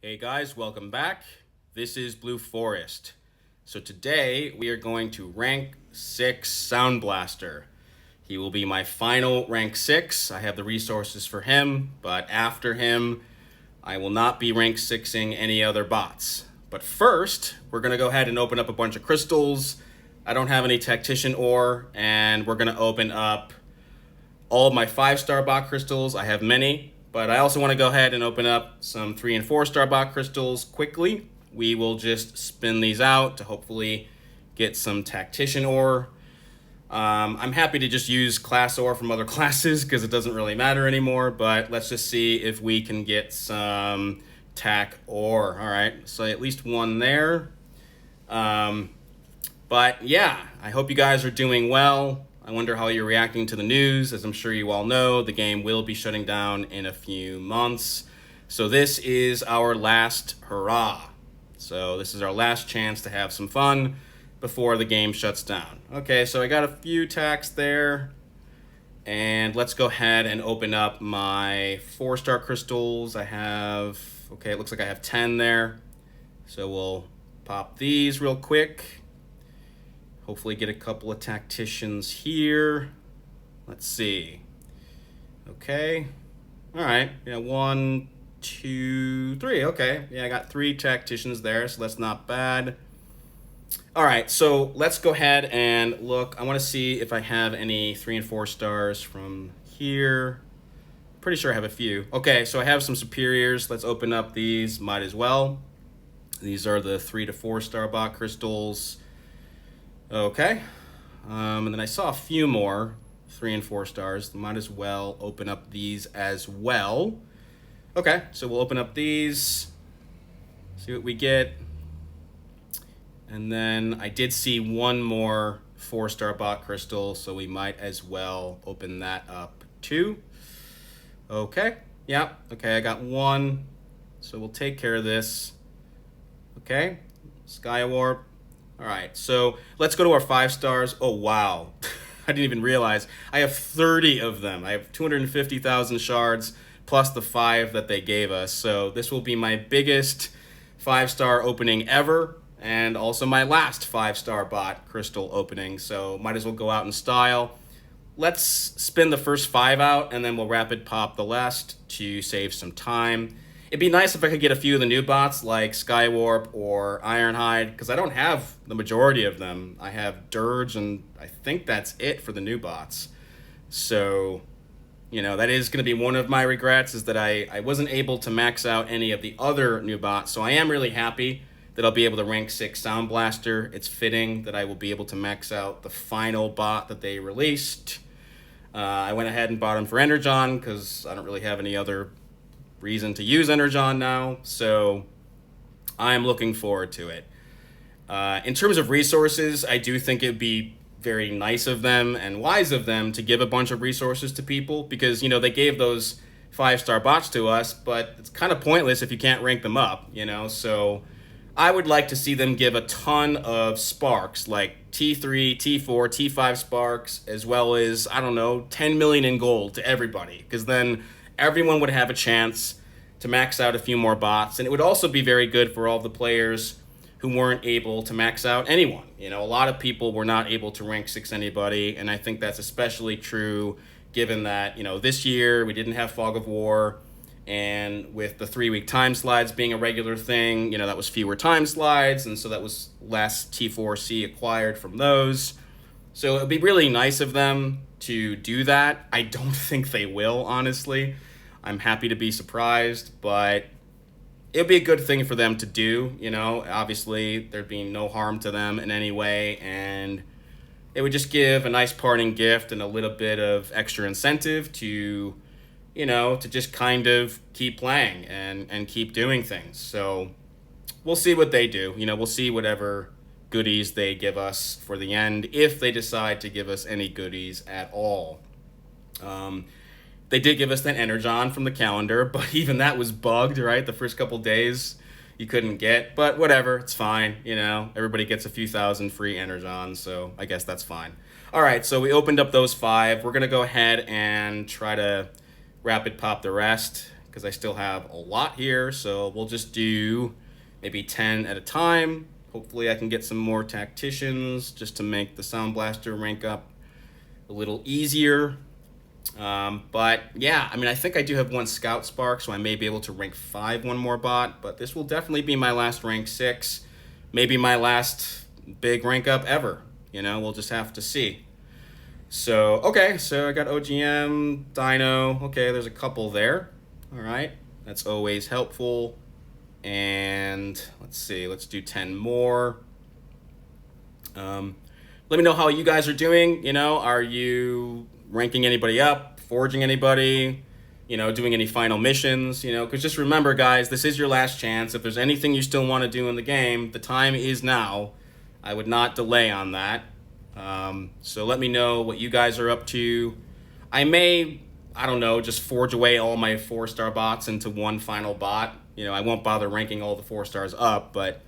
Hey guys, welcome back. This is Blue Forest. So today we are going to rank 6 Soundblaster. He will be my final rank 6. I have the resources for him, but after him, I will not be rank 6ing any other bots. But first, we're going to go ahead and open up a bunch of crystals. I don't have any tactician ore, and we're going to open up all of my 5-star bot crystals. I have many. But I also want to go ahead and open up some 3 and 4-star bot crystals quickly. We will just spin these out to hopefully get some tactician ore. I'm happy to just use class ore from other classes because it doesn't really matter anymore. But let's just see if we can get some tac ore. All right, so at least one there. But yeah, I hope you guys are doing well. I wonder how you're reacting to the news. As I'm sure you all know, the game will be shutting down in a few months. So this is our last hurrah. So this is our last chance to have some fun before the game shuts down. Okay, so I got a few tacs there. And let's go ahead and open up my 4-star crystals. I have, okay, it looks like I have 10 there. So we'll pop these real quick. Hopefully get a couple of tacticians here. Let's see. Okay. All right. Yeah, 1, 2, 3. Okay. Yeah, I got 3 tacticians there, so that's not bad. All right, so let's go ahead and look. I want to see if I have any 3 and 4 stars from here. Pretty sure I have a few. Okay, so I have some superiors. Let's open up these. Might as well. These are the 3 to 4 star bot crystals. Okay, and then I saw a few more 3 and 4 stars. Might as well open up these as well. Okay, so we'll open up these, see what we get. And then I did see one more 4-star bot crystal, so we might as well open that up too. Okay, yeah, okay, I got one, so we'll take care of this. Okay, Sky Warp. All right, so let's go to our 5 stars. Oh, wow. I didn't even realize. I have 30 of them. I have 250,000 shards plus the 5 that they gave us. So this will be my biggest 5-star opening ever and also my last 5-star bot crystal opening. So might as well go out in style. Let's spin the first 5 out and then we'll rapid pop the last to save some time. It'd be nice if I could get a few of the new bots like Skywarp or Ironhide, because I don't have the majority of them. I have Dirge, and I think that's it for the new bots. So, you know, that is going to be one of my regrets, is that I wasn't able to max out any of the other new bots. So I am really happy that I'll be able to rank 6 Soundblaster. It's fitting that I will be able to max out the final bot that they released. I went ahead and bought him for Energon, because I don't really have any other reason to use Energon now, so I'm looking forward to it. In terms of resources, I do think it'd be very nice of them and wise of them to give a bunch of resources to people, because, you know, they gave those 5-star bots to us, but it's kind of pointless if you can't rank them up, you know, so I would like to see them give a ton of sparks, like T3, T4, T5 sparks, as well as, I don't know, 10 million in gold to everybody, because then everyone would have a chance to max out a few more bots, and it would also be very good for all the players who weren't able to max out anyone. You know, a lot of people were not able to rank 6 anybody, and I think that's especially true given that, you know, this year we didn't have Fog of War, and with the 3-week time slides being a regular thing, you know, that was fewer time slides, and so that was less T4C acquired from those. So it would be really nice of them to do that. I don't think they will, honestly. I'm happy to be surprised, but it would be a good thing for them to do, you know. Obviously, there'd be no harm to them in any way, and it would just give a nice parting gift and a little bit of extra incentive to, you know, to just kind of keep playing and keep doing things. So we'll see what they do. You know, we'll see whatever goodies they give us for the end, if they decide to give us any goodies at all. They did give us that Energon from the calendar, but even that was bugged, right? The first couple days you couldn't get, but whatever, it's fine. You know, everybody gets a few thousand free Energon, so I guess that's fine. All right, so we opened up those 5. We're going to go ahead and try to rapid pop the rest, because I still have a lot here. So we'll just do maybe 10 at a time. Hopefully I can get some more tacticians just to make the Soundblaster rank up a little easier. But yeah, I mean, I think I do have one Scout Spark, so I may be able to rank 5 one more bot, but this will definitely be my last rank 6, maybe my last big rank up ever. You know, we'll just have to see. So, okay, so I got OGM, Dino. Okay, there's a couple there. All right, that's always helpful. And let's see, let's do 10 more. Let me know how you guys are doing. You know, are you ranking anybody up, forging anybody, you know, doing any final missions, you know, because just remember, guys, this is your last chance. If there's anything you still want to do in the game, the time is now. I would not delay on that. So let me know what you guys are up to. I may, I don't know, just forge away all my 4-star bots into one final bot. You know, I won't bother ranking all the 4 stars up, but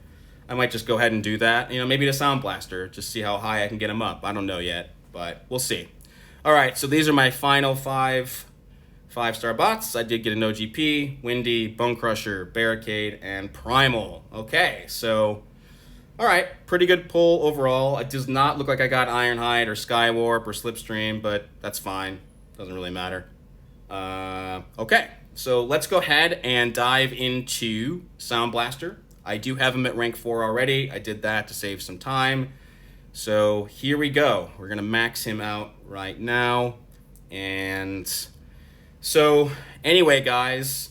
I might just go ahead and do that. You know, maybe the Sound Blaster, just see how high I can get them up. I don't know yet, but we'll see. All right, so these are my final 5-star bots. I did get an OGP, Windy, Bone Crusher, Barricade, and Primal. Okay, so, all right, pretty good pull overall. It does not look like I got Ironhide or Skywarp or Slipstream, but that's fine. Doesn't really matter. Okay, so let's go ahead and dive into Sound Blaster. I do have him at rank 4 already. I did that to save some time. So here we go. We're going to max him out right now. And so anyway, guys,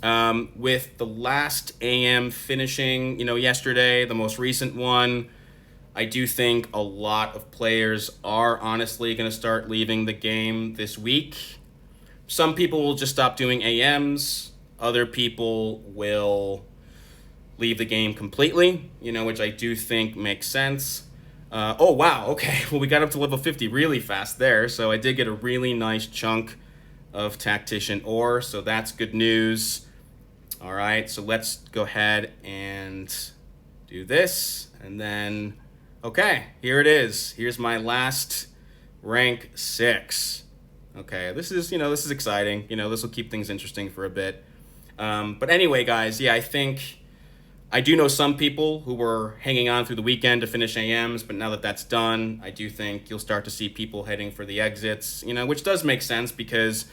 with the last AM finishing, you know, yesterday, the most recent one, I do think a lot of players are honestly going to start leaving the game this week. Some people will just stop doing AMs. Other people will leave the game completely, you know, which I do think makes sense. Oh, wow, okay. Well, we got up to level 50 really fast there, so I did get a really nice chunk of Tactician ore, so that's good news. All right, so let's go ahead and do this, and then, okay, here it is. Here's my last rank 6. Okay, this is, you know, this is exciting. You know, this will keep things interesting for a bit. But anyway, guys, yeah, I think I do know some people who were hanging on through the weekend to finish AMs, but now that that's done, I do think you'll start to see people heading for the exits, you know, which does make sense because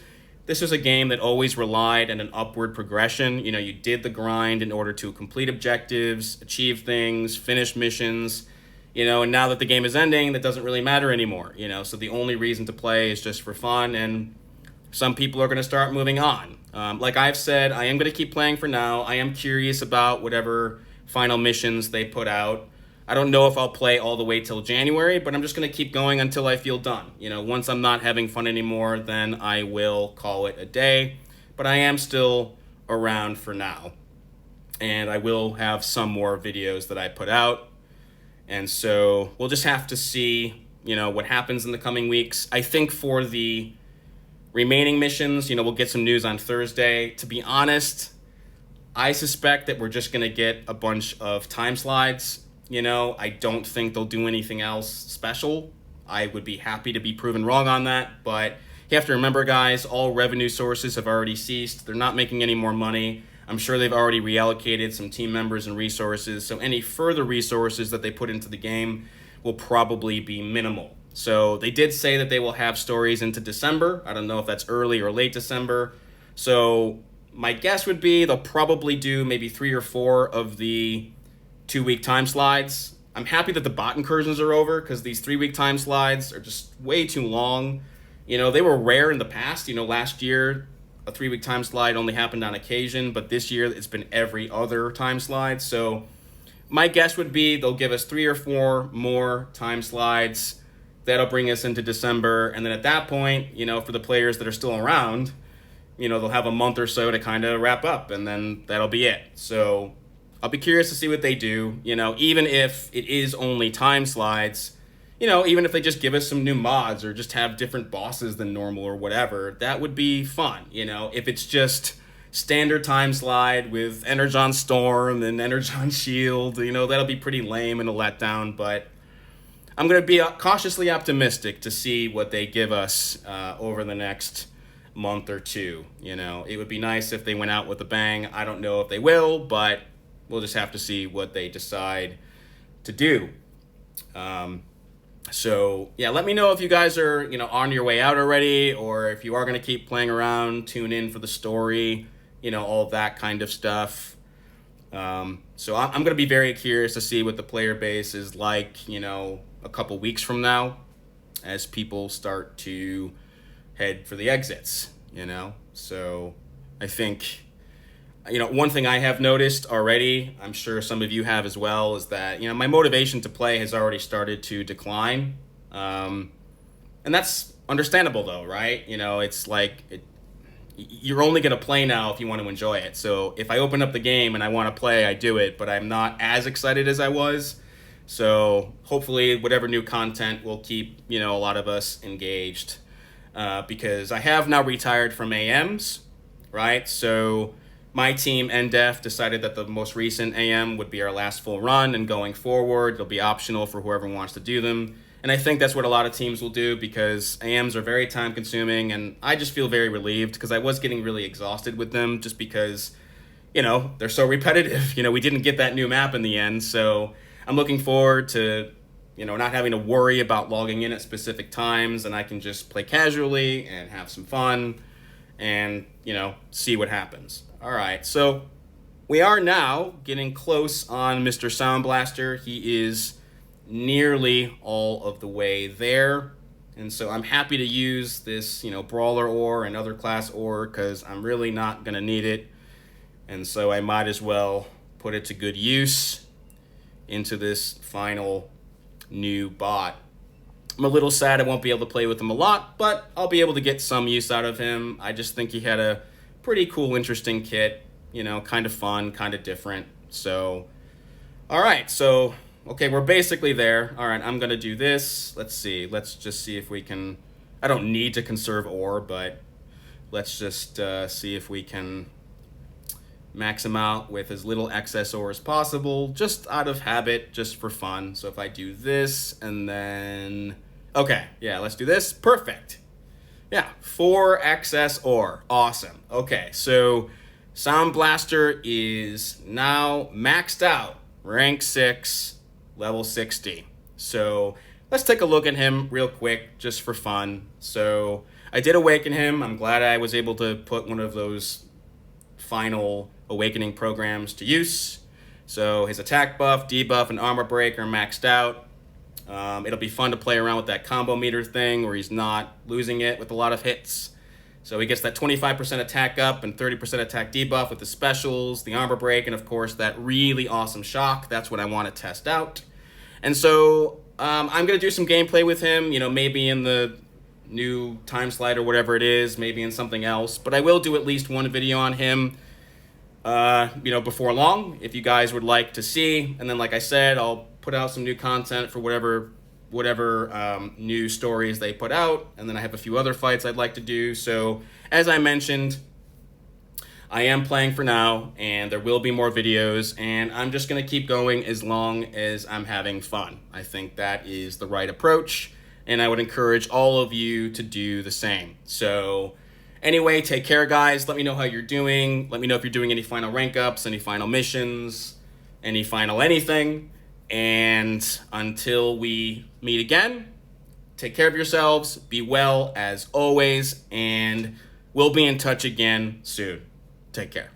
this was a game that always relied on an upward progression. You know, you did the grind in order to complete objectives, achieve things, finish missions, you know, and now that the game is ending, that doesn't really matter anymore, you know, so the only reason to play is just for fun, and some people are going to start moving on. Like I've said, I am going to keep playing for now. I am curious about whatever final missions they put out. I don't know if I'll play all the way till January, but I'm just going to keep going until I feel done. You know, once I'm not having fun anymore, then I will call it a day. But I am still around for now. And I will have some more videos that I put out. And so we'll just have to see, you know, what happens in the coming weeks. I think for the remaining missions, you know, we'll get some news on Thursday. To be honest, I suspect that we're just going to get a bunch of time slides. You know, I don't think they'll do anything else special. I would be happy to be proven wrong on that, but you have to remember, guys, all revenue sources have already ceased. They're not making any more money. I'm sure they've already reallocated some team members and resources, so any further resources that they put into the game will probably be minimal. So they did say that they will have stories into December. I don't know if that's early or late December. So my guess would be they'll probably do maybe 3 or 4 of the 2-week time slides. I'm happy that the bot incursions are over because these 3-week time slides are just way too long. You know, they were rare in the past. You know, last year a 3-week time slide only happened on occasion, but this year it's been every other time slide. So my guess would be they'll give us 3 or 4 more time slides. That'll bring us into December, and then at that point, you know, for the players that are still around, you know, they'll have a month or so to kind of wrap up, and then that'll be it. So I'll be curious to see what they do, you know, even if it is only time slides, you know, even if they just give us some new mods or just have different bosses than normal or whatever, that would be fun, you know. If it's just standard time slide with Energon Storm and Energon Shield, you know, that'll be pretty lame and a letdown, but I'm going to be cautiously optimistic to see what they give us over the next, month or two. It would be nice if they went out with a bang. I don't know if they will, but we'll just have to see what they decide to do. So yeah, let me know if you guys are, on your way out already, or if you are going to keep playing around, tune in for the story, all that kind of stuff. So I'm going to be very curious to see what the player base is like, a couple weeks from now, as people start to head for the exits, So I think, one thing I have noticed already, I'm sure some of you have as well, is that, my motivation to play has already started to decline. And that's understandable though, right? It's like, you're only going to play now if you want to enjoy it. So if I open up the game and I want to play, I do it, but I'm not as excited as I was. So hopefully whatever new content will keep, a lot of us engaged. Because I have now retired from AMs, right? So my team, NDEF, decided that the most recent AM would be our last full run, and going forward, it'll be optional for whoever wants to do them. And I think that's what a lot of teams will do, because AMs are very time consuming, and I just feel very relieved because I was getting really exhausted with them just because, they're so repetitive. We didn't get that new map in the end, so I'm looking forward to, not having to worry about logging in at specific times, and I can just play casually and have some fun and, see what happens. All right, so we are now getting close on Mr. Soundblaster. He is nearly all of the way there. And so I'm happy to use this, brawler ore and other class ore, because I'm really not going to need it. And so I might as well put it to good use into this final new bot. I'm a little sad I won't be able to play with him a lot, but I'll be able to get some use out of him. I just think he had a pretty cool, interesting kit, kind of fun, kind of different. So, all right, so, okay, we're basically there. All right, I'm going to do this. Let's see. Let's just see if we can, I don't need to conserve ore, but let's just see if we can max him out with as little excess ore as possible, just out of habit, just for fun. So if I do this and then, okay, yeah, let's do this. Perfect. Yeah, 4 excess ore. Awesome. Okay, so Soundblaster is now maxed out, rank 6, level 60. So let's take a look at him real quick, just for fun. So I did awaken him. I'm glad I was able to put one of those final awakening programs to use. So his attack buff, debuff, and armor break are maxed out. It'll be fun to play around with that combo meter thing where he's not losing it with a lot of hits. So he gets that 25% attack up and 30% attack debuff with the specials, the armor break, and of course that really awesome shock. That's what I want to test out. And so I'm going to do some gameplay with him, maybe in the new time slide or whatever it is, maybe in something else. But I will do at least one video on him, before long, if you guys would like to see. And then, like I said, I'll put out some new content for whatever new stories they put out. And then I have a few other fights I'd like to do. So as I mentioned, I am playing for now, and there will be more videos, and I'm just going to keep going as long as I'm having fun. I think that is the right approach, and I would encourage all of you to do the same. So anyway, take care, guys. Let me know how you're doing. Let me know if you're doing any final rank ups, any final missions, any final anything. And until we meet again, take care of yourselves, be well as always, and we'll be in touch again soon. Take care.